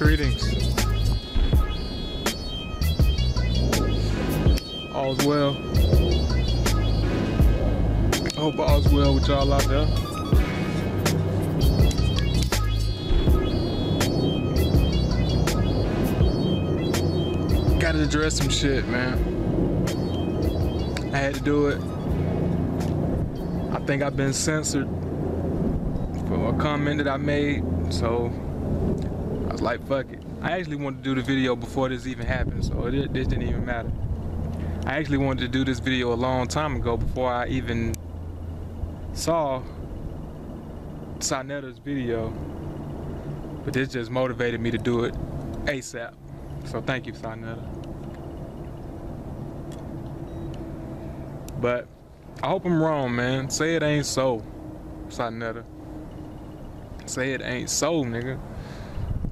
Greetings. All's well. Hope all's well with y'all out there. Gotta address some shit, man. I had to do it. I think I've been censored for a comment that I made, so I was like, fuck it. I actually wanted to do the video before this even happened, so this didn't even matter. I actually wanted to do this video a long time ago before I even saw Sanetta's video, but this just motivated me to do it ASAP. So thank you, Sanetta. But I hope I'm wrong, man. Say it ain't so, Sanetta. Say it ain't so, nigga.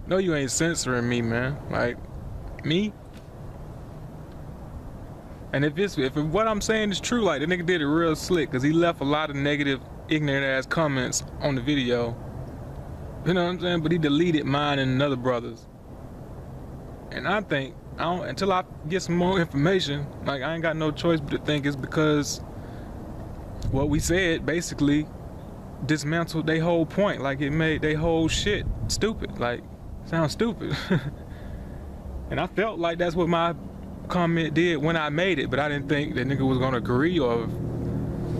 No, you ain't censoring me, man. Like, me? And if what I'm saying is true, like, the nigga did it real slick, because he left a lot of negative, ignorant-ass comments on the video. You know what I'm saying? But he deleted mine and another brother's. And I think, until I get some more information, like, I ain't got no choice but to think it's because what we said basically dismantled their whole point. Like, it made their whole shit stupid. Like, sounds stupid. And I felt like that's what my comment did when I made it, but I didn't think that nigga was gonna agree or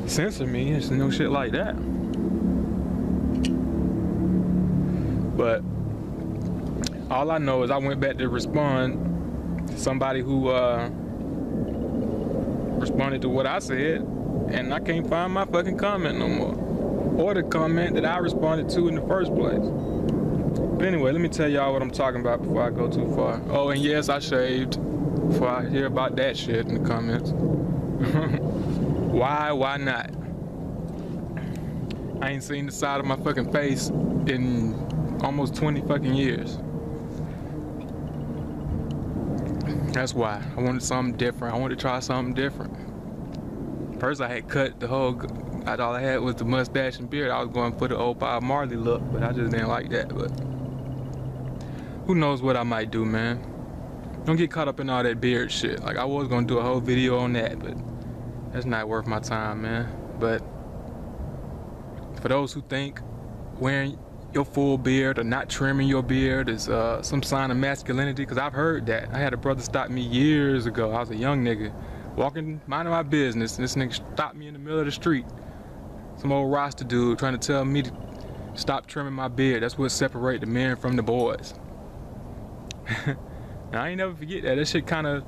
censor me. It's no shit like that. But all I know is I went back to respond to somebody who responded to what I said, and I can't find my fucking comment no more, or the comment that I responded to in the first place. But anyway, let me tell y'all what I'm talking about before I go too far. Oh, and yes, I shaved. Before I hear about that shit in the comments. Why not? I ain't seen the side of my fucking face in almost 20 fucking years. That's why. I wanted something different. I wanted to try something different. First I had cut the whole, all I had was the mustache and beard. I was going for the old Bob Marley look, but I just didn't like that. But who knows what I might do, man. Don't get caught up in all that beard shit. Like, I was gonna do a whole video on that, but that's not worth my time, man. But for those who think wearing your full beard or not trimming your beard is some sign of masculinity, because I've heard that. I had a brother stop me years ago. I was a young nigga walking, minding my business, and this nigga stopped me in the middle of the street. Some old roster dude trying to tell me to stop trimming my beard. That's what separates the men from the boys. Now, I ain't never forget that. That shit kind of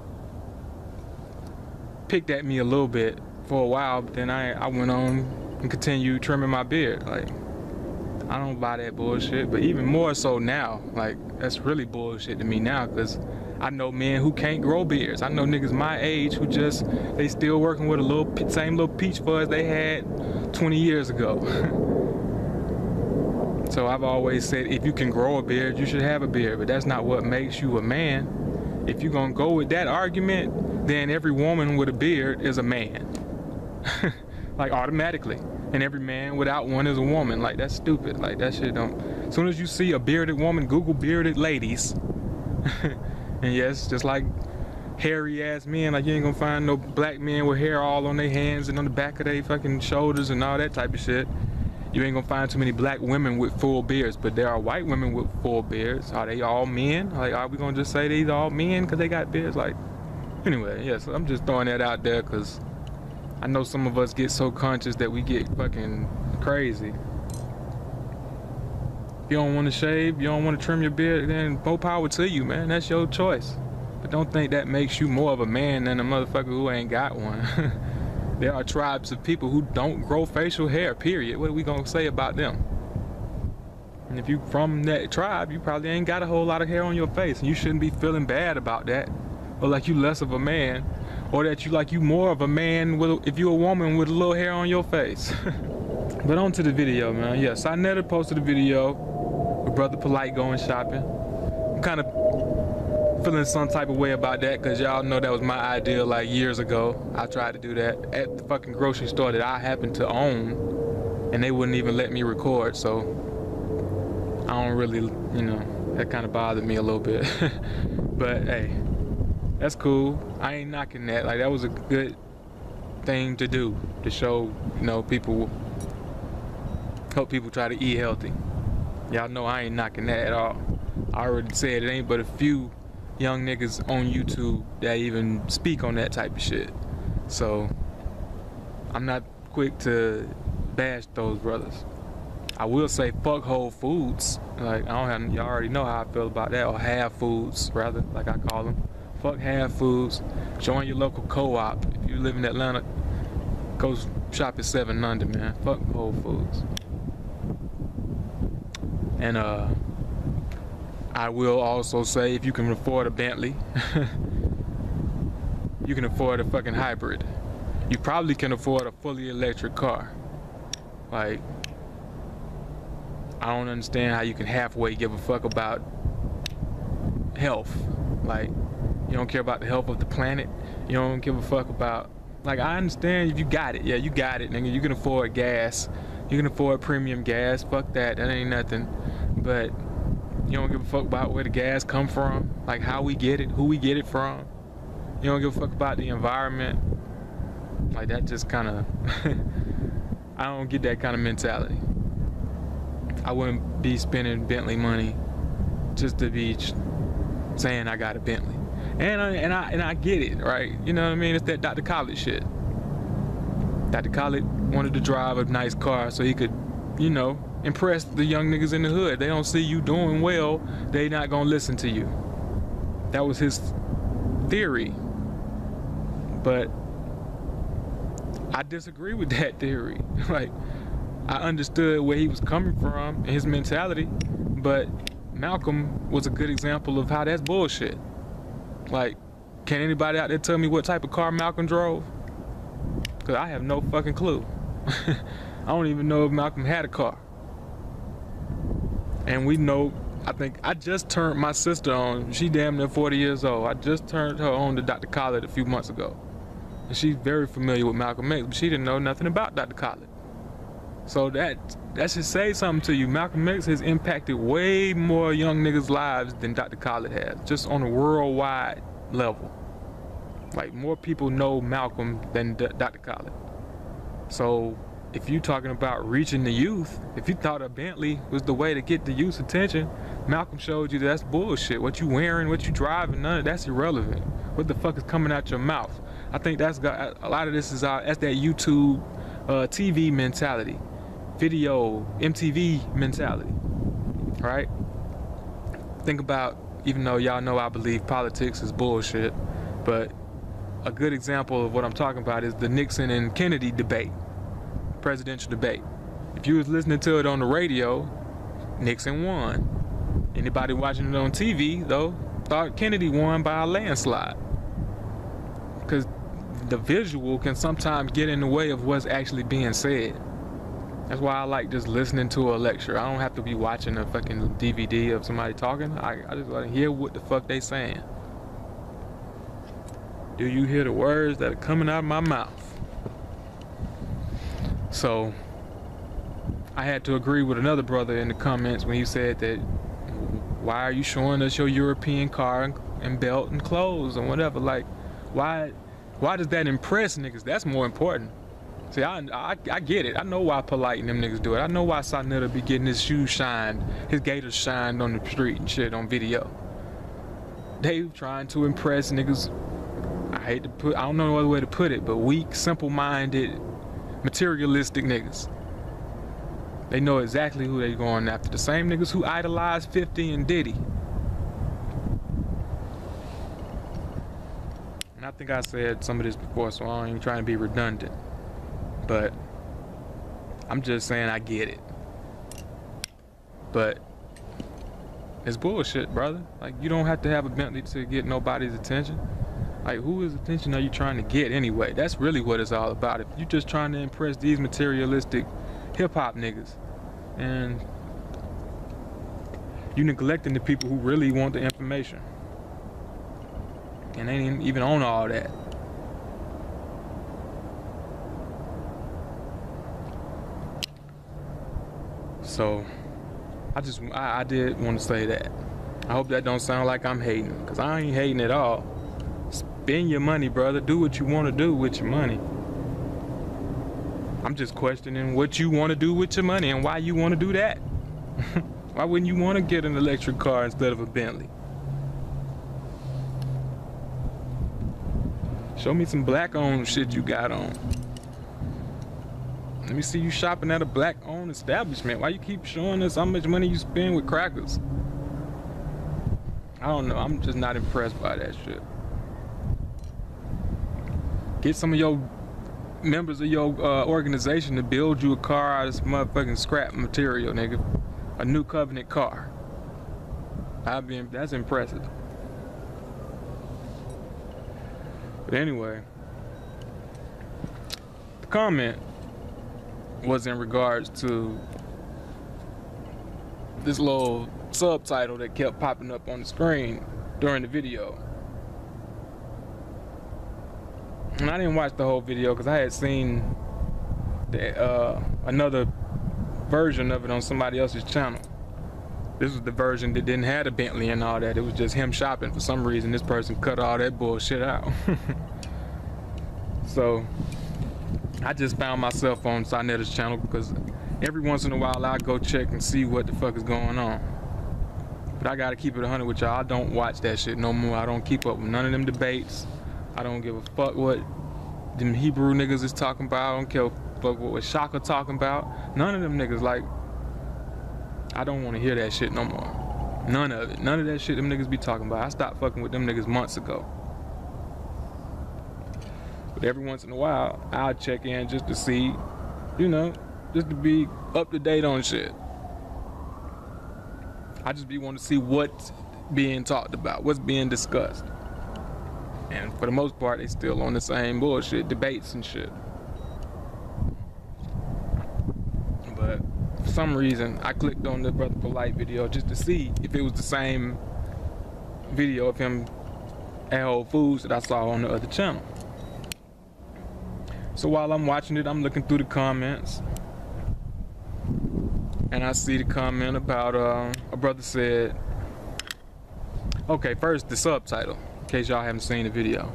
picked at me a little bit for a while, but then I went on and continued trimming my beard. Like, I don't buy that bullshit, but even more so now, like, that's really bullshit to me now, because I know men who can't grow beards. I know niggas my age who just, they still working with a same little peach fuzz they had 20 years ago. So I've always said, if you can grow a beard, you should have a beard, but that's not what makes you a man. If you're gonna go with that argument, then every woman with a beard is a man. Like, automatically. And every man without one is a woman. Like, that's stupid. Like, that shit don't. As soon as you see a bearded woman, Google bearded ladies. And yes, just like hairy ass men, like, you ain't gonna find no black men with hair all on their hands and on the back of their fucking shoulders and all that type of shit. You ain't gonna find too many black women with full beards, but there are white women with full beards. Are they all men? Like, are we gonna just say these all men because they got beards? Like, anyway, yes, I'm just throwing that out there because I know some of us get so conscious that we get fucking crazy. If you don't want to shave, you don't want to trim your beard, then more power to you, man. That's your choice. But don't think that makes you more of a man than a motherfucker who ain't got one. There are tribes of people who don't grow facial hair, period. What are we gonna say about them? And if you from that tribe, you probably ain't got a whole lot of hair on your face, and you shouldn't be feeling bad about that, or like you less of a man, or that you more of a man if you a woman with a little hair on your face. But on to the video, man. Yes, I never posted a video with Brother Polite going shopping. I'm kind of feeling some type of way about that, because y'all know that was my idea like years ago. I tried to do that at the fucking grocery store that I happen to own, and they wouldn't even let me record, so I don't really, you know, That kind of bothered me a little bit. But hey, that's cool. I ain't knocking that. Like, that was a good thing to do, to show, you know, people, help people try to eat healthy. Y'all know I ain't knocking that at all. I already said it ain't but a few young niggas on YouTube that even speak on that type of shit. So I'm not quick to bash those brothers. I will say fuck Whole Foods. Like, y'all already know how I feel about that, or half foods rather, like I call them. Fuck half foods. Join your local co-op. If you live in Atlanta, go shop at 7 Under, man. Fuck Whole Foods. And I will also say, if you can afford a Bentley, you can afford a fucking hybrid. You probably can afford a fully electric car. Like, I don't understand how you can halfway give a fuck about health. Like, you don't care about the health of the planet. You don't give a fuck about, like, I understand if you got it. Yeah, you got it, nigga. You can afford gas. You can afford premium gas. Fuck that. That ain't nothing. But you don't give a fuck about where the gas come from, like how we get it, who we get it from. You don't give a fuck about the environment. Like, that just kind of, I don't get that kind of mentality. I wouldn't be spending Bentley money just to be saying I got a Bentley. And I get it, right? You know what I mean? It's that Dr. Khaled shit. Dr. Khaled wanted to drive a nice car so he could, you know, impress the young niggas in the hood. They don't see you doing well, they not gonna listen to you. That was his theory. But I disagree with that theory. Like, I understood where he was coming from and his mentality, but Malcolm was a good example of how that's bullshit. Like, can anybody out there tell me what type of car Malcolm drove? Because I have no fucking clue. I don't even know if Malcolm had a car. And we know, I think I just turned my sister on. She damn near 40 years old. I just turned her on to Dr. Khaled a few months ago. And she's very familiar with Malcolm X, but she didn't know nothing about Dr. Khaled. So that should say something to you. Malcolm X has impacted way more young niggas' lives than Dr. Khaled has, just on a worldwide level. Like, more people know Malcolm than Dr. Khaled. So if you're talking about reaching the youth, if you thought a Bentley was the way to get the youth's attention, Malcolm showed you that's bullshit. What you wearing, what you driving, none of that's irrelevant. What the fuck is coming out your mouth? I think that's got a lot of this is that's that YouTube TV mentality, video MTV mentality, right? Think about, even though y'all know I believe politics is bullshit, but a good example of what I'm talking about is the Nixon and Kennedy debate, presidential debate. If you was listening to it on the radio, Nixon won. Anybody watching it on TV, though, thought Kennedy won by a landslide. Because the visual can sometimes get in the way of what's actually being said. That's why I like just listening to a lecture. I don't have to be watching a fucking DVD of somebody talking. I just want to hear what the fuck they saying. Do you hear the words that are coming out of my mouth? So I had to agree with another brother in the comments when he said that, why are you showing us your European car and belt and clothes and whatever? Like, why does that impress niggas? That's more important. See, I get it. I know why Polite and them niggas do it. I know why Sonetta be getting his shoes shined, his gators shined on the street and shit on video. They trying to impress niggas. I don't know no other way to put it, but weak, simple-minded, materialistic niggas. They know exactly who they going after. The same niggas who idolize 50 and Diddy. And I think I said some of this before, so I ain't trying to be redundant. But I'm just saying I get it. But it's bullshit, brother. Like, you don't have to have a Bentley to get nobody's attention. Like, whose attention are you trying to get anyway? That's really what it's all about. If you're just trying to impress these materialistic hip-hop niggas, and you neglecting the people who really want the information, and they ain't even on all that. So I did want to say that. I hope that don't sound like I'm hating, because I ain't hating at all. Spend your money, brother. Do what you want to do with your money. I'm just questioning what you want to do with your money and why you want to do that. Why wouldn't you want to get an electric car instead of a Bentley? Show me some black-owned shit you got on. Let me see you shopping at a black-owned establishment. Why you keep showing us how much money you spend with crackers? I don't know. I'm just not impressed by that shit. Get some of your members of your organization to build you a car out of some motherfucking scrap material, nigga. A new Covenant car. That's impressive. But anyway, the comment was in regards to this little subtitle that kept popping up on the screen during the video. And I didn't watch the whole video because I had seen another version of it on somebody else's channel. This was the version that didn't have a Bentley and all that. It was just him shopping. For some reason, this person cut all that bullshit out. So I just found myself on Sanetta's channel because every once in a while I go check and see what the fuck is going on. But I gotta keep it 100 with y'all. I don't watch that shit no more. I don't keep up with none of them debates. I don't give a fuck what them Hebrew niggas is talking about. I don't care fuck what H.O.K talking about. None of them niggas, like, I don't want to hear that shit no more. None of it. None of that shit them niggas be talking about. I stopped fucking with them niggas months ago. But every once in a while, I'll check in just to see, you know, just to be up to date on shit. I just be wanting to see what's being talked about, what's being discussed. And for the most part, they still on the same bullshit, debates and shit. But for some reason, I clicked on the Brother Polite video just to see if it was the same video of him at Whole Foods that I saw on the other channel. So while I'm watching it, I'm looking through the comments. And I see the comment about, a brother said, okay, first the subtitle, in case y'all haven't seen the video.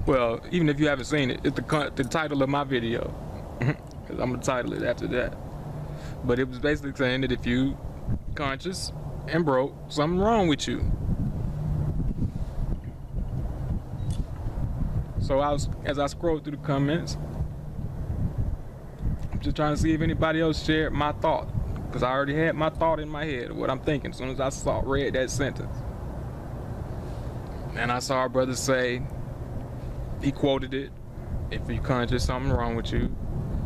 Well, even if you haven't seen it, it's the title of my video. Because I'm gonna title it after that. But it was basically saying that if you conscious and broke, something wrong with you. So as I scrolled through the comments, I'm just trying to see if anybody else shared my thought. Because I already had my thought in my head of what I'm thinking as soon as I read that sentence. And I saw a brother say, he quoted it, if you conscious, something wrong with you.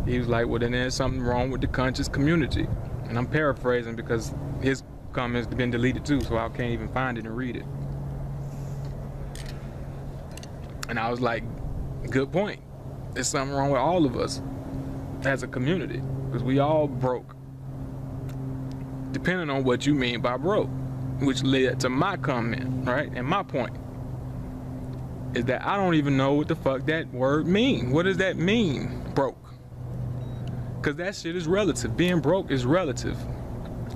He was like, well, then there's something wrong with the conscious community. And I'm paraphrasing because his comments have been deleted too, so I can't even find it and read it. And I was like, good point. There's something wrong with all of us as a community, because we all broke. Depending on what you mean by broke, which led to my comment, right? And my point is that I don't even know what the fuck that word mean. What does that mean, broke? Because that shit is relative. Being broke is relative.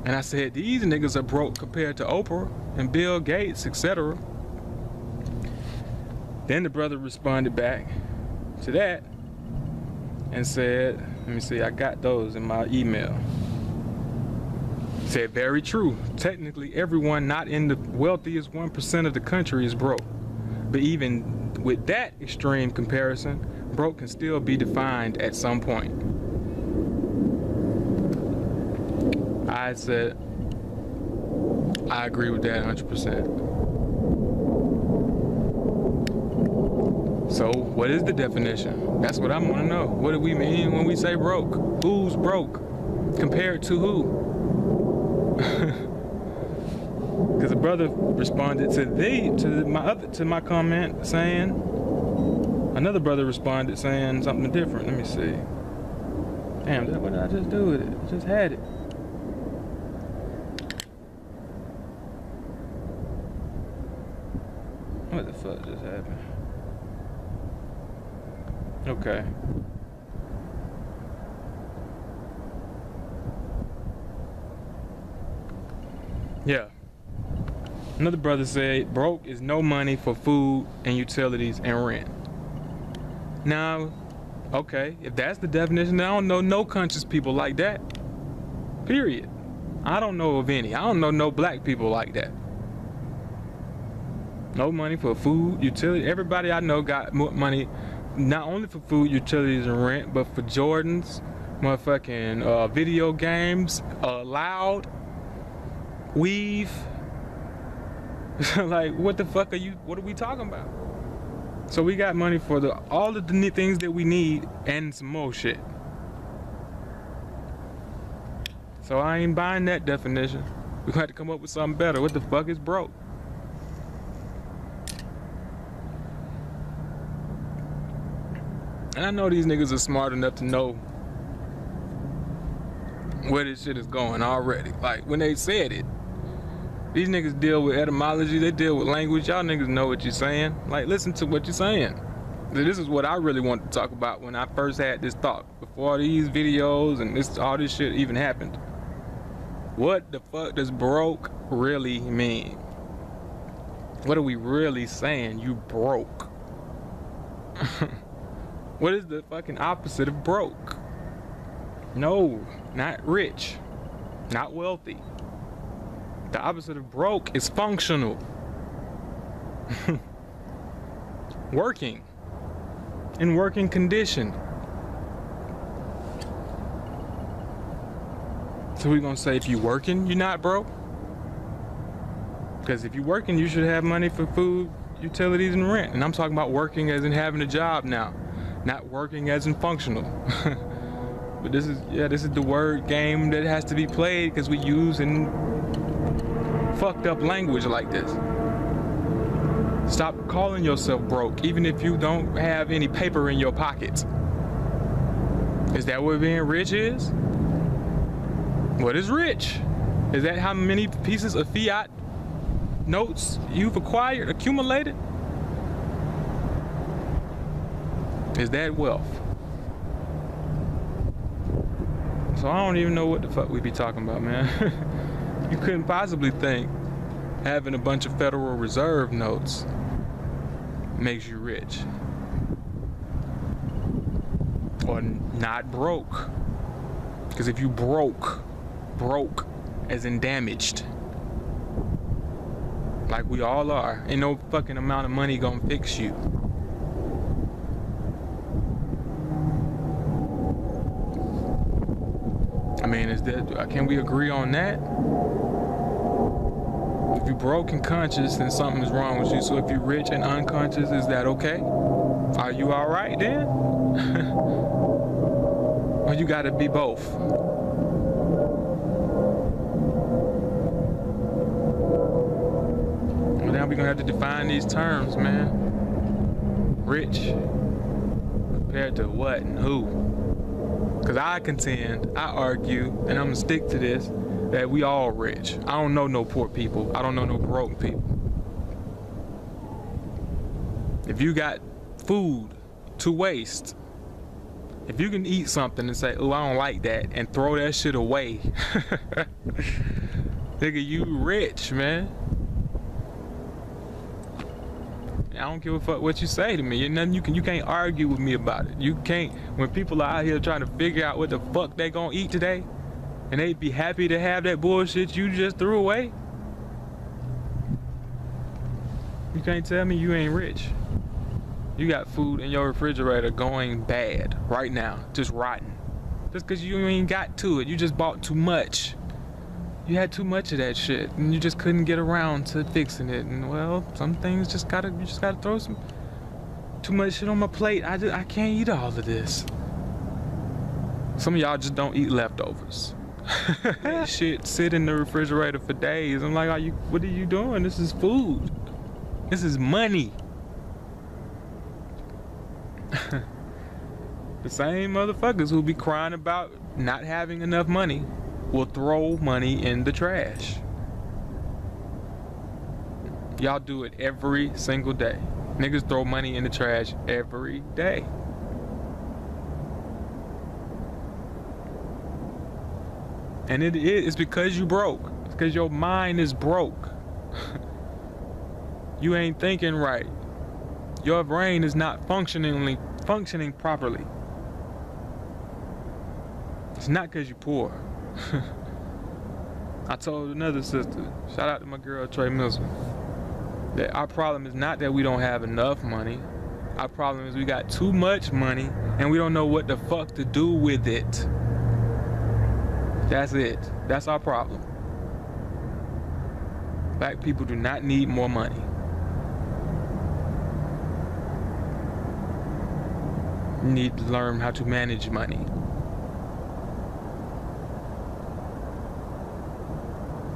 And I said, these niggas are broke compared to Oprah and Bill Gates, etc. Then the brother responded back to that and said, let me see, I got those in my email. Said, very true. Technically, everyone not in the wealthiest 1% of the country is broke. But even with that extreme comparison, broke can still be defined at some point. I said, I agree with that 100%. So, what is the definition? That's what I want to know. What do we mean when we say broke? Who's broke? Compared to who? Because the brother responded to my comment saying, another brother responded saying something different. Let me see. Damn, what did I just do with it? I just had it. What the fuck just happened? Okay. Yeah. Another brother said, broke is no money for food and utilities and rent. Now, okay, if that's the definition, I don't know no conscious people like that. Period. I don't know of any. I don't know no black people like that. No money for food, utility. Everybody I know got money, not only for food, utilities, and rent, but for Jordans, motherfucking video games, loud, weave. Like, what the fuck what are we talking about? So we got money for all of the things that we need and some more shit. So I ain't buying that definition. We got to come up with something better. What the fuck is broke? And I know these niggas are smart enough to know where this shit is going already. Like, when they said it, these niggas deal with etymology, they deal with language. Y'all niggas know what you're saying. Like, listen to what you're saying. This is what I really wanted to talk about when I first had this thought. Before these videos and all this shit even happened. What the fuck does broke really mean? What are we really saying? You broke. What is the fucking opposite of broke? No, not rich. Not wealthy. The opposite of broke is functional. Working. In working condition. So we're gonna say if you working, you're not broke? Because if you're working, you should have money for food, utilities, and rent. And I'm talking about working as in having a job now. Not working as in functional. But this is the word game that has to be played because we use in fucked up language like this. Stop calling yourself broke, even if you don't have any paper in your pockets. Is that what being rich is? What is rich? Is that how many pieces of fiat notes you've accumulated? Is that wealth? So I don't even know what the fuck we be talking about, man. You couldn't possibly think having a bunch of Federal Reserve notes makes you rich. Or not broke. Because if you broke as in damaged, like we all are, ain't no fucking amount of money gonna fix you. I mean, can we agree on that? If you're broke and conscious, then something is wrong with you. So if you're rich and unconscious, is that okay? Are you all right then? Or you gotta be both? Well, now we're gonna have to define these terms, man. Rich compared to what and who? Because I contend, I argue, and I'm gonna stick to this, that we all rich. I don't know no poor people. I don't know no broke people. If you got food to waste, if you can eat something and say, oh, I don't like that, and throw that shit away, nigga, you rich, man. I don't give a fuck what you say to me. Nothing you can't argue with me about it. You can't, when people are out here trying to figure out what the fuck they gonna eat today, and they'd be happy to have that bullshit you just threw away. You can't tell me you ain't rich. You got food in your refrigerator going bad right now, just rotten. Just cause you ain't got to it, you just bought too much. You had too much of that shit, and you just couldn't get around to fixing it. And well, some things you just gotta throw too much shit on my plate. I can't eat all of this. Some of y'all just don't eat leftovers. Shit sit in the refrigerator for days. I'm like, what are you doing? This is food. This is money. The same motherfuckers who be crying about not having enough money will throw money in the trash. Y'all do it every single day. Niggas throw money in the trash every day. And it's because you broke. It's because your mind is broke. You ain't thinking right. Your brain is not functioning properly. It's not because you're poor. I told another sister, shout out to my girl Trey Milson, that our problem is not that we don't have enough money. Our problem is we got too much money and we don't know what the fuck to do with it. That's it. That's our problem. Black people do not need more money. You need to learn how to manage money.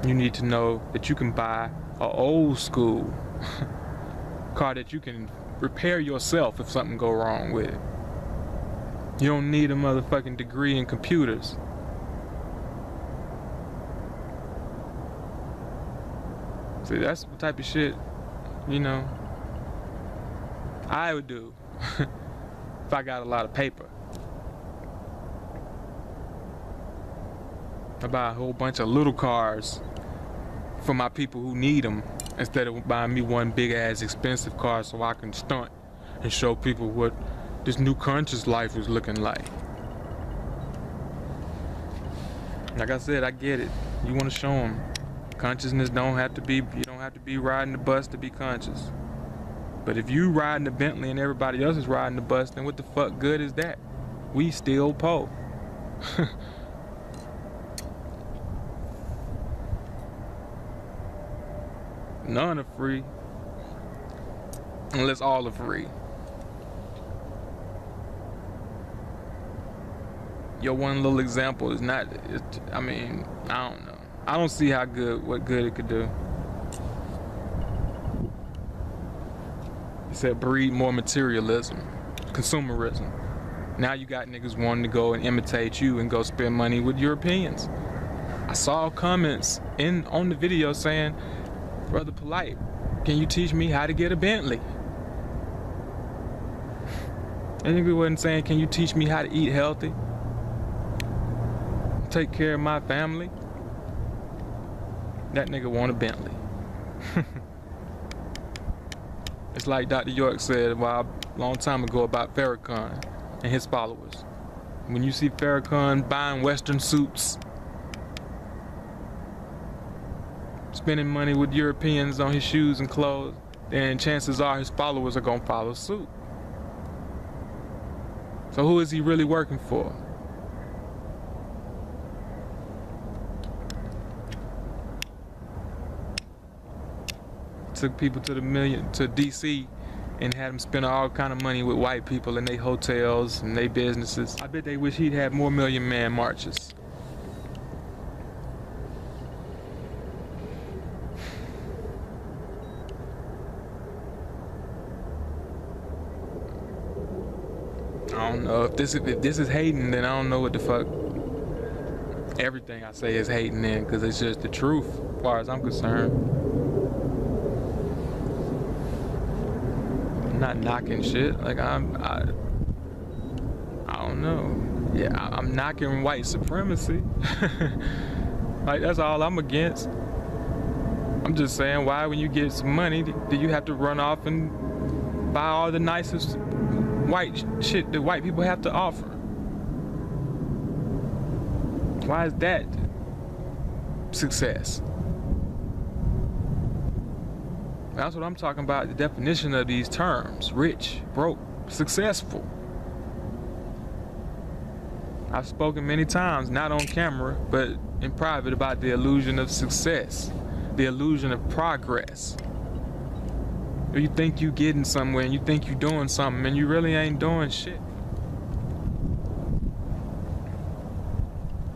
You need to know that you can buy an old school car that you can repair yourself if something go wrong with it. You don't need a motherfucking degree in computers. See, that's the type of shit, you know, I would do if I got a lot of paper. I buy a whole bunch of little cars for my people who need them instead of buying me one big ass expensive car so I can stunt and show people what this new conscious life is looking like. Like I said, I get it. You want to show them consciousness you don't have to be riding the bus to be conscious. But if you riding the Bentley and everybody else is riding the bus, then what the fuck good is that? We still po. None are free unless all are free. Your one little example is not, I mean, I don't know. I don't see what good it could do. He said breed more materialism, consumerism. Now you got niggas wanting to go and imitate you and go spend money with Europeans. I saw comments on the video saying, Brother Polite, can you teach me how to get a Bentley? That nigga wasn't saying, can you teach me how to eat healthy? Take care of my family? That nigga want a Bentley. It's like Dr. York said a long time ago about Farrakhan and his followers. When you see Farrakhan buying Western suits, spending money with Europeans on his shoes and clothes, then chances are his followers are gonna follow suit. So who is he really working for? Took people to DC and had them spend all kind of money with white people in their hotels and their businesses. I bet they wish he'd had more Million Man marches. I don't know if this is hating, then I don't know what the fuck. Everything I say is hating then, because it's just the truth as far as I'm concerned. I'm not knocking shit. Like I don't know. Yeah, I'm knocking white supremacy. Like that's all I'm against. I'm just saying, why when you get some money do you have to run off and buy all the nicest white shit that white people have to offer? Why is that success? That's what I'm talking about, the definition of these terms: rich, broke, successful. I've spoken many times, not on camera, but in private, about the illusion of success, the illusion of progress. You think you getting somewhere and you think you doing something and you really ain't doing shit.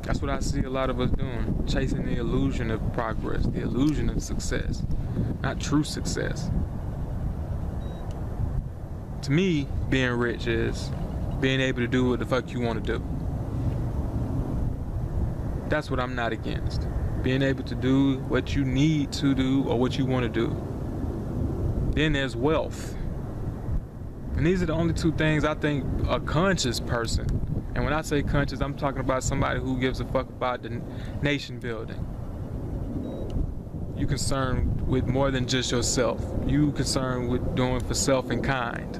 That's what I see a lot of us doing, chasing the illusion of progress, the illusion of success, not true success. To me, being rich is being able to do what the fuck you want to do. That's what I'm not against. Being able to do what you need to do or what you want to do. Then there's wealth. And these are the only two things I think a conscious person, and when I say conscious, I'm talking about somebody who gives a fuck about the nation building. You concerned with more than just yourself. You concerned with doing for self and kind,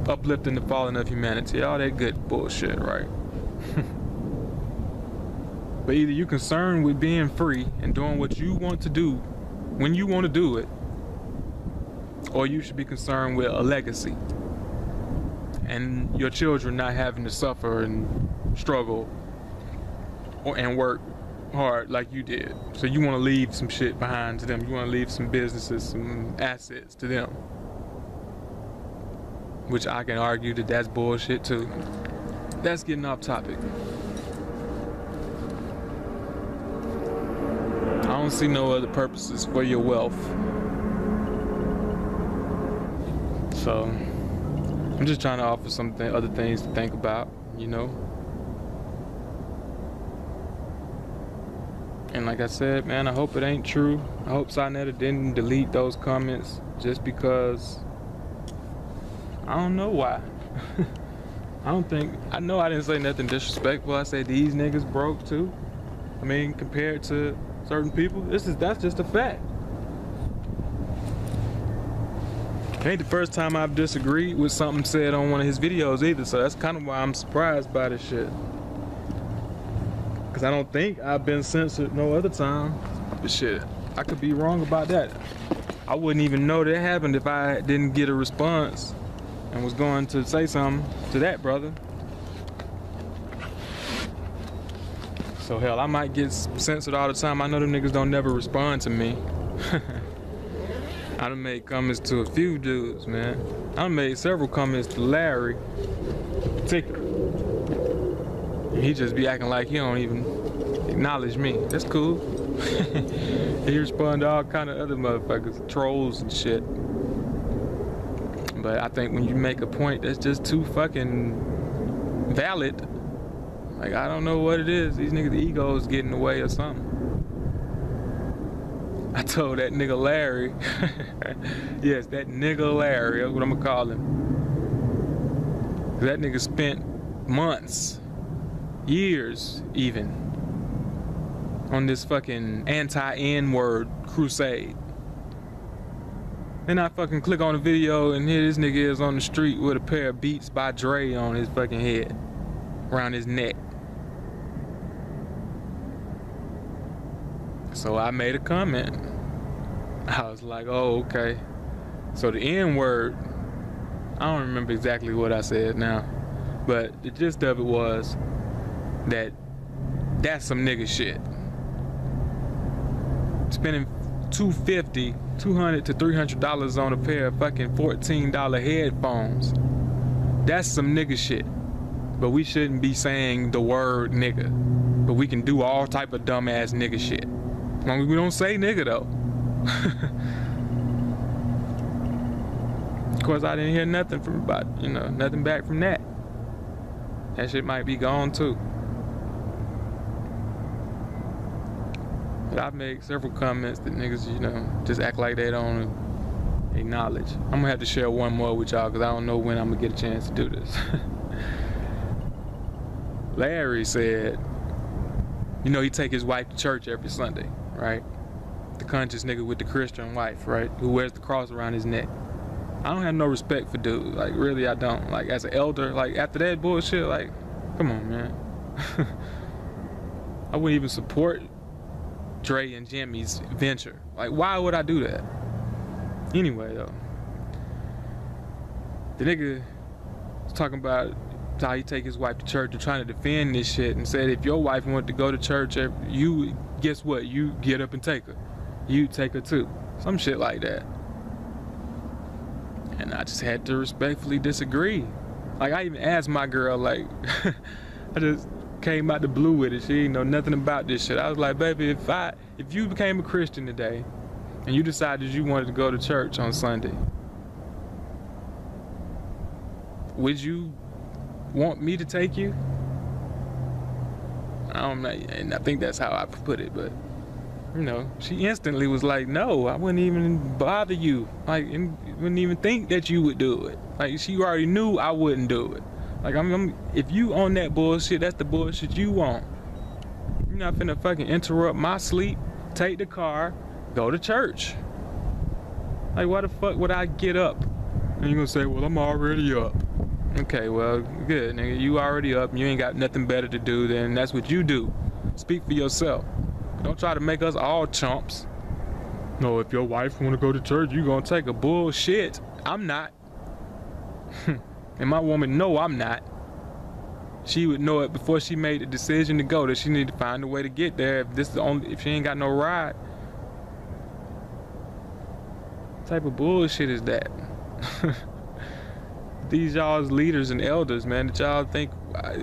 uplifting the fallen of humanity, all that good bullshit, right? But either you concerned with being free and doing what you want to do when you want to do it, or you should be concerned with a legacy and your children not having to suffer and struggle and work hard like you did. So you want to leave some shit behind to them. You want to leave some businesses, some assets to them, which I can argue that that's bullshit too. That's getting off topic. I don't see no other purposes for your wealth. So I'm just trying to offer something, other things to think about, you know. And like I said, man, I hope it ain't true. I hope Sinetta didn't delete those comments just because I don't know why. I know I didn't say nothing disrespectful. I said these niggas broke too. I mean, compared to certain people, that's just a fact. It ain't the first time I've disagreed with something said on one of his videos either, so that's kind of why I'm surprised by this shit. Cause I don't think I've been censored no other time. But shit, I could be wrong about that. I wouldn't even know that happened if I didn't get a response and was going to say something to that brother. So hell, I might get censored all the time. I know them niggas don't never respond to me. I done made comments to a few dudes, man. I done made several comments to Larry particular. And he just be acting like he don't even acknowledge me. That's cool. He respond to all kind of other motherfuckers, trolls and shit. But I think when you make a point that's just too fucking valid, like I don't know what it is. These niggas' egos get in the way or something. I told that nigga Larry, yes, that nigga Larry, that's what I'm gonna call him. That nigga spent months, years even, on this fucking anti-N-word crusade. Then I fucking click on the video and here this nigga is on the street with a pair of Beats by Dre on his fucking head, around his neck. So I made a comment. I was like, oh, okay. So the N-word, I don't remember exactly what I said now, but the gist of it was that that's some nigga shit. Spending $200 to $300 on a pair of fucking $14 headphones. That's some nigga shit. But we shouldn't be saying the word nigga. But we can do all type of dumbass nigga shit. I mean, we don't say nigga though. Of course, I didn't hear nothing from nothing back from that. That shit might be gone too. But I've made several comments that niggas, just act like they don't acknowledge. I'm gonna have to share one more with y'all because I don't know when I'm gonna get a chance to do this. Larry said, he take his wife to church every Sunday, right? The conscious nigga with the Christian wife, right? Who wears the cross around his neck. I don't have no respect for dudes. Like, really, I don't. Like, as an elder, like, after that bullshit, like, come on, man. I wouldn't even support Dre and Jimmy's venture. Like, why would I do that? Anyway, though. The nigga was talking about how he take his wife to church and trying to defend this shit and said if your wife wanted to go to church, guess what? You get up and take her. You take her too. Some shit like that. And I just had to respectfully disagree. Like, I even asked my girl, like, I just came out the blue with it. She didn't know nothing about this shit. I was like, baby, if you became a Christian today and you decided you wanted to go to church on Sunday, would you want me to take you? I don't know, and I think that's how I put it, but she instantly was like, no, I wouldn't even bother you. Like, wouldn't even think that you would do it. Like, she already knew I wouldn't do it. Like, if you on that bullshit, that's the bullshit you want. You're not finna fucking interrupt my sleep, take the car, Go to church. Like, why the fuck would I get up? And you're gonna say, well, I'm already up. Okay, well, good, nigga. You already up and you ain't got nothing better to do, then that's what you do. Speak for yourself. Don't try to make us all chumps. No, if your wife wanna go to church, you gonna take a bullshit. I'm not. And my woman know I'm not. She would know it before she made the decision to go, that she need to find a way to get there. If she ain't got no ride. What type of bullshit is that? These y'all's leaders and elders, man, that y'all think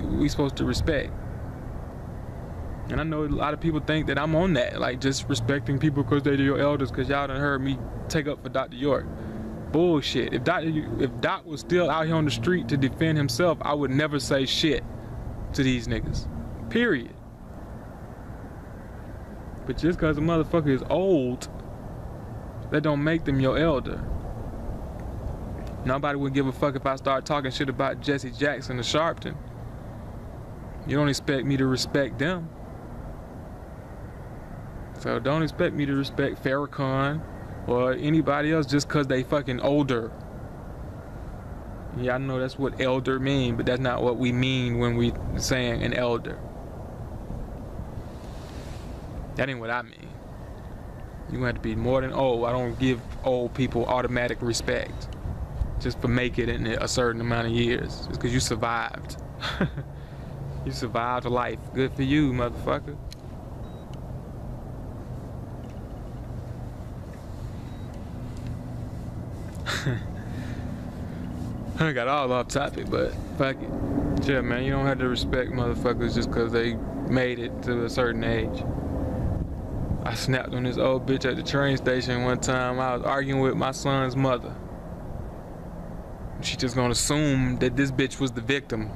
we supposed to respect. And I know a lot of people think that I'm on that, like just respecting people because they're your elders, because y'all done heard me take up for Dr. York. Bullshit. If Doc was still out here on the street to defend himself, I would never say shit to these niggas. Period. But just because a motherfucker is old, that don't make them your elder. Nobody would give a fuck if I start talking shit about Jesse Jackson or Sharpton. You don't expect me to respect them. So don't expect me to respect Farrakhan or anybody else just cause they fucking older. Yeah, I know that's what elder mean, but that's not what we mean when we saying an elder. That ain't what I mean. You have to be more than old. I don't give old people automatic respect just for making it in a certain amount of years. Just because you survived. You survived life. Good for you, motherfucker. I got all off topic, but fuck it. Yeah, man, you don't have to respect motherfuckers just because they made it to a certain age. I snapped on this old bitch at the train station one time. I was arguing with my son's mother. She just gonna assume that this bitch was the victim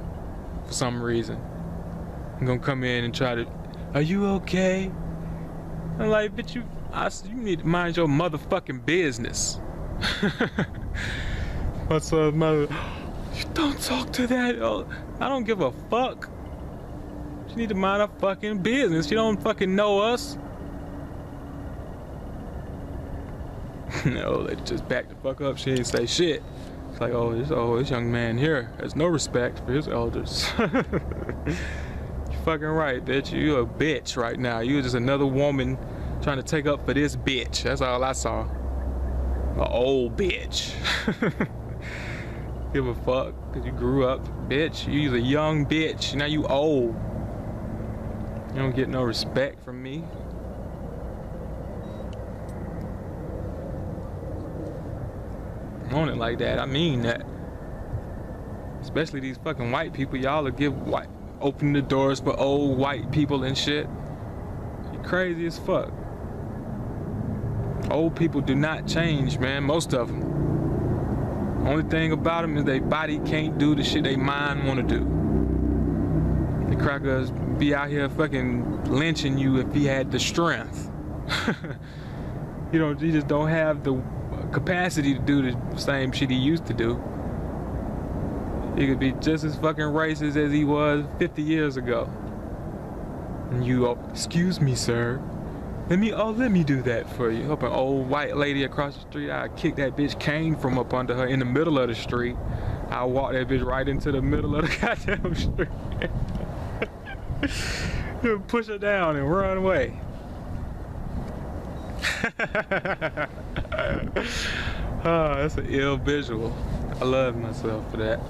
for some reason. I'm gonna come in and try to, are you okay? I'm like, bitch, you need to mind your motherfucking business. My son's mother, you don't talk to that. Oh, I don't give a fuck. She need to mind her fucking business. She don't fucking know us. No, they just back the fuck up. She didn't say shit. It's like, oh, this young man here has no respect for his elders. You fucking right, bitch. You a bitch right now. You just another woman trying to take up for this bitch. That's all I saw. A old bitch. Give a fuck, cause you grew up, bitch. You was a young bitch. Now you old. You don't get no respect from me. On it like that, I mean that. Especially these fucking white people, y'all will open the doors for old white people and shit. You crazy as fuck. Old people do not change, man, most of them. Only thing about them is their body can't do the shit they mind want to do. The crackers be out here fucking lynching you if he had the strength. You just don't have the capacity to do the same shit he used to do. He could be just as fucking racist as he was 50 years ago. And you, excuse me, sir. Let me do that for you. Help an old white lady across the street. I kick that bitch cane from up under her in the middle of the street. I walk that bitch right into the middle of the goddamn street. Push her down and run away. Oh, that's an ill visual. I love myself for that.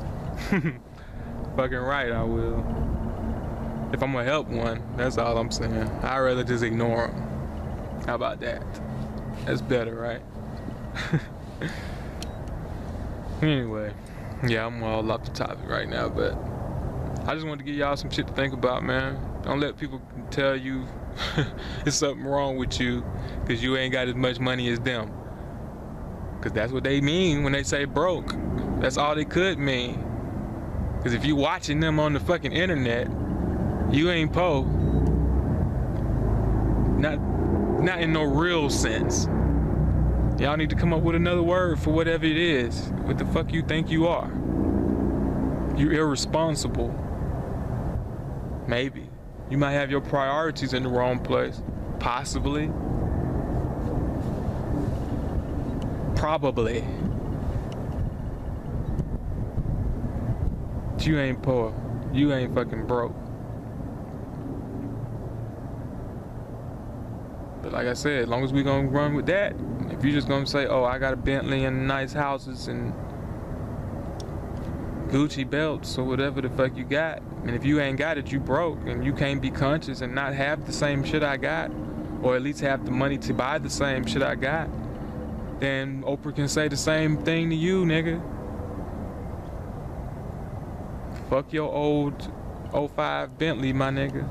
Fucking right, I will. If I'm gonna help one, that's all I'm saying. I'd rather just ignore them. How about that? That's better, right? Anyway, yeah, I'm all off the topic right now, but I just wanted to give y'all some shit to think about, man. Don't let people tell you there's something wrong with you because you ain't got as much money as them. Because that's what they mean when they say broke. That's all they could mean. Because if you watching them on the fucking internet, you ain't po. Not in no real sense. Y'all need to come up with another word for whatever it is. What the fuck you think you are? You're irresponsible. Maybe. You might have your priorities in the wrong place. Possibly. Probably. You ain't poor. You ain't fucking broke. But like I said, as long as we gonna run with that, if you just gonna say, oh, I got a Bentley and nice houses and Gucci belts or whatever the fuck you got, and if you ain't got it, you broke, and you can't be conscious and not have the same shit I got, or at least have the money to buy the same shit I got, then Oprah can say the same thing to you, nigga. Fuck your old 05 Bentley, my nigga.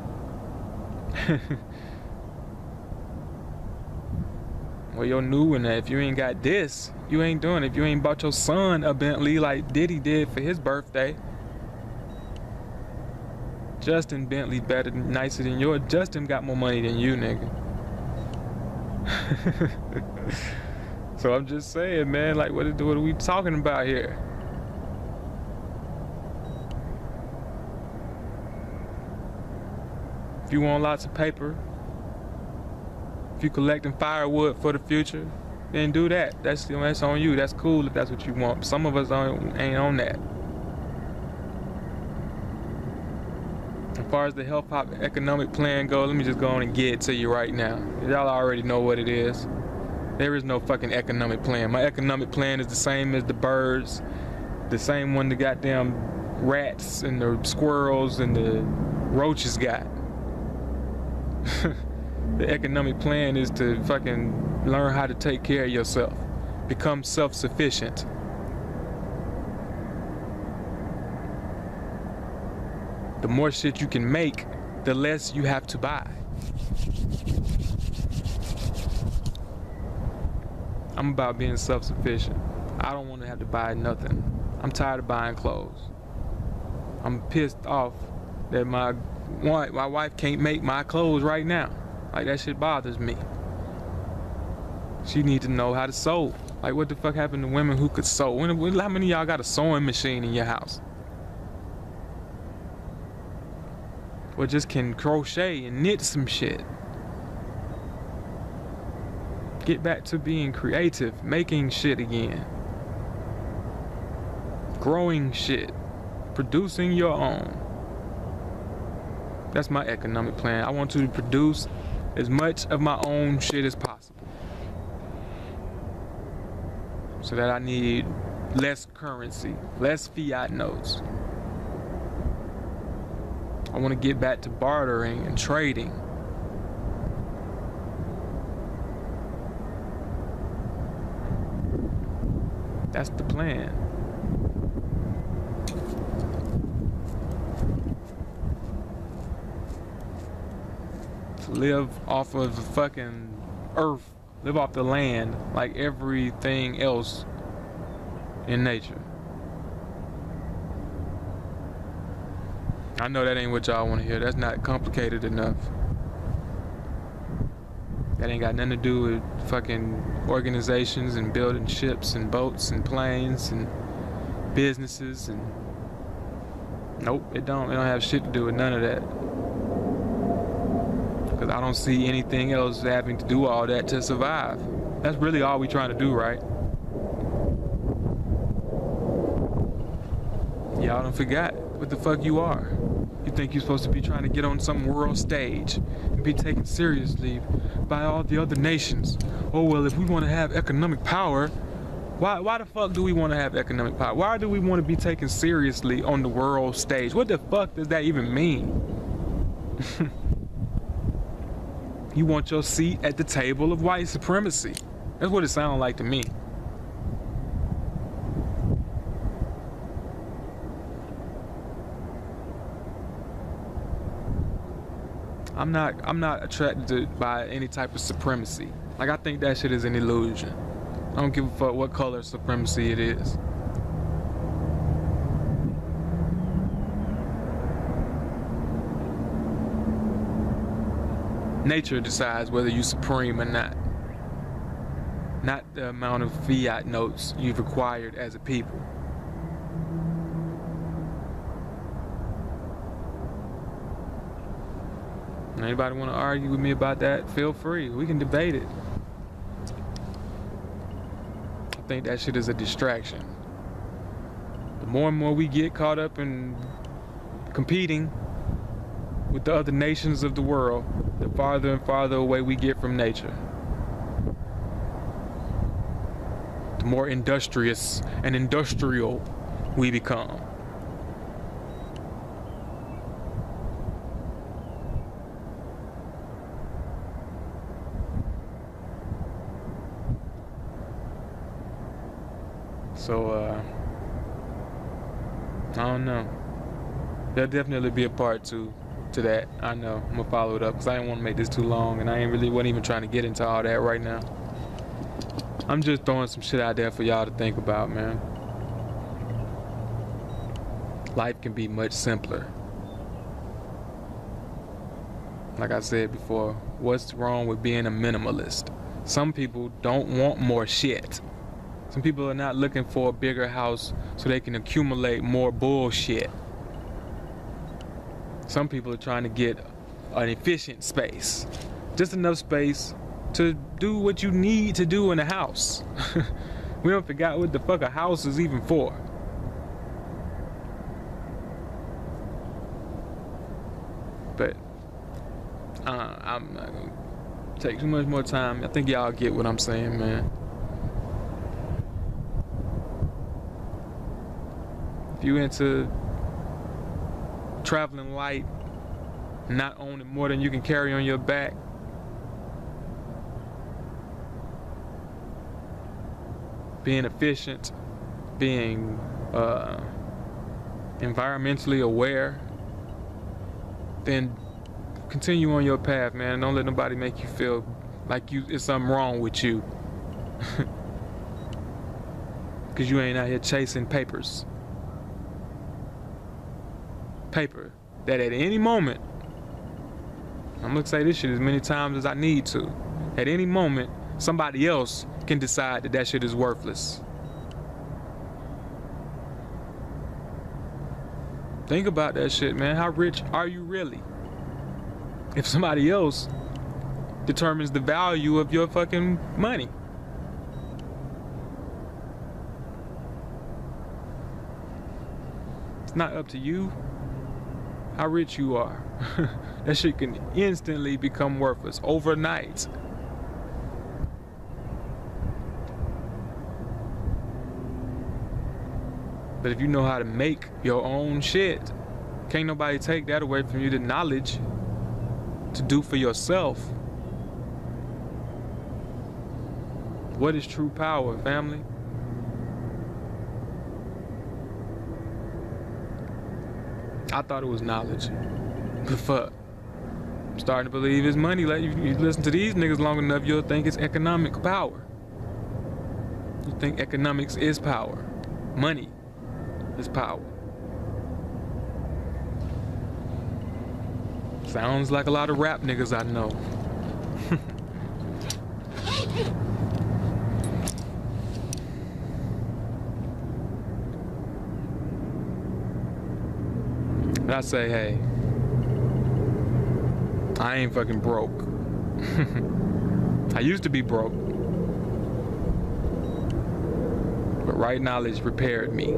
Well, your new one, if you ain't got this, you ain't doing it. If you ain't bought your son a Bentley like Diddy did for his birthday. Justin Bentley better, nicer than yours. Justin got more money than you, nigga. So I'm just saying, man, like, what are we talking about here? If you want lots of paper, if you collecting firewood for the future, then do that. That's on you. That's cool if that's what you want. Some of us ain't on that. As far as the Health Hop economic plan goes, let me just go on and get it to you right now. Y'all already know what it is. There is no fucking economic plan. My economic plan is the same as the birds, the same one the goddamn rats and the squirrels and the roaches got. The economic plan is to fucking learn how to take care of yourself. Become self-sufficient. The more shit you can make, the less you have to buy. I'm about being self-sufficient. I don't want to have to buy nothing. I'm tired of buying clothes. I'm pissed off that my wife can't make my clothes right now. Like, that shit bothers me. She needs to know how to sew. Like, what the fuck happened to women who could sew? How many of y'all got a sewing machine in your house? Or just can crochet and knit some shit? Get back to being creative, making shit again. Growing shit. Producing your own. That's my economic plan. I want to produce as much of my own shit as possible. So that I need less currency, less fiat notes. I want to get back to bartering and trading. That's the plan. To live off of the fucking earth, live off the land like everything else in nature. I know that ain't what y'all want to hear. That's not complicated enough. That ain't got nothing to do with fucking organizations and building ships and boats and planes and businesses and... Nope, it don't have shit to do with none of that. Because I don't see anything else having to do all that to survive. That's really all we trying to do, right? Y'all done forgot what the fuck you are. You think you're supposed to be trying to get on some world stage and be taken seriously by all the other nations. Oh, well, if we want to have economic power, why the fuck do we want to have economic power? Why do we want to be taken seriously on the world stage? What the fuck does that even mean? You want your seat at the table of white supremacy. That's what it sounds like to me. I'm not attracted by any type of supremacy. Like, I think that shit is an illusion. I don't give a fuck what color supremacy it is. Nature decides whether you're supreme or not. Not the amount of fiat notes you've acquired as a people. Anybody want to argue with me about that? Feel free. We can debate it. think that shit is a distraction. The more and more we get caught up in competing with the other nations of the world, the farther and farther away we get from nature. The more industrious and industrial we become. So, I don't know. There'll definitely be a part two to that. I know. I'm gonna follow it up because I didn't want to make this too long, and I wasn't even trying to get into all that right now. I'm just throwing some shit out there for y'all to think about, man. Life can be much simpler. Like I said before, what's wrong with being a minimalist? Some people don't want more shit. Some people are not looking for a bigger house so they can accumulate more bullshit. Some people are trying to get an efficient space. Just enough space to do what you need to do in a house. We don't forget what the fuck a house is even for. But I'm not gonna take too much more time. I think y'all get what I'm saying, man. If you into traveling light, not owning more than you can carry on your back, being efficient, being environmentally aware, then continue on your path, man. Don't let nobody make you feel like it's something wrong with you. Because you ain't out here chasing papers. Paper that at any moment, I'm gonna say this shit as many times as I need to, at any moment somebody else can decide that shit is worthless. Think about that shit, man. How rich are you really if somebody else determines the value of your fucking money? It's not up to you how rich you are. That shit can instantly become worthless overnight. But if you know how to make your own shit, can't nobody take that away from you, the knowledge to do for yourself. What is true power, family? I thought it was knowledge. But fuck. I'm starting to believe it's money. Like, you listen to these niggas long enough, you'll think it's economic power. You think economics is power. Money is power. Sounds like a lot of rap niggas I know. But I say, hey, I ain't fucking broke. I used to be broke. But right knowledge prepared me.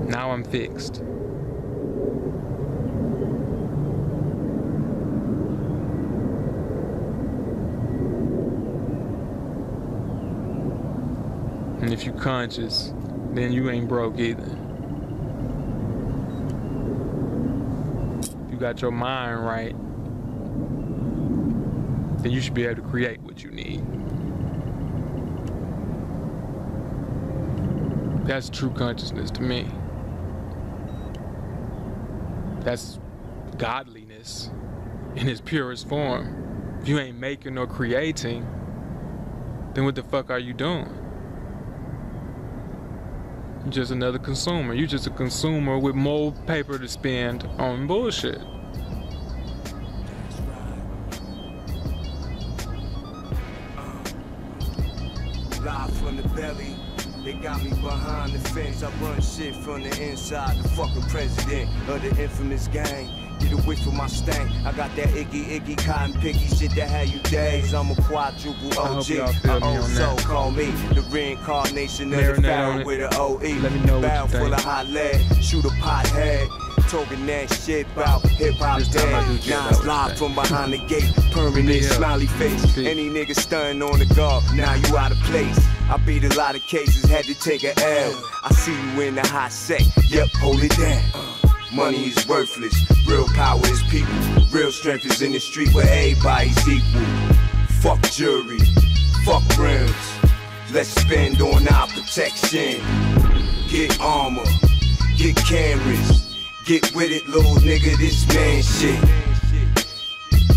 Now I'm fixed. And if you conscious, then you ain't broke either. You got your mind right, then you should be able to create what you need. That's true consciousness to me. That's godliness in its purest form. If you ain't making or creating, then what the fuck are you doing? You're just another consumer. You're just a consumer with more paper to spend on bullshit. Live from the belly, they got me behind the fence. I run shit from the inside. The fucking president of the infamous gang. Get away from my stank. I got that iggy cotton picky shit that had you days. I'm a quadruple OG. So call me the reincarnation of the pharaoh with an OE. Let me know Barrel what you full think. of hot lead. Shoot a pothead. Talking that shit about hip-hop dead. Now it's live from behind the gate. Permanent smiley face. Any nigga stunning on the guard, now you out of place. I beat a lot of cases, had to take a L. I see you in the hot set, yep, hold it down. Money is worthless, real power is people. Real strength is in the street where everybody's equal. Fuck jury, fuck rims. Let's spend on our protection. Get armor, get cameras. Get with it, little nigga, this man shit.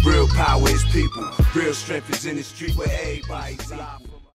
Real power is people. Real strength is in the street where everybody's equal.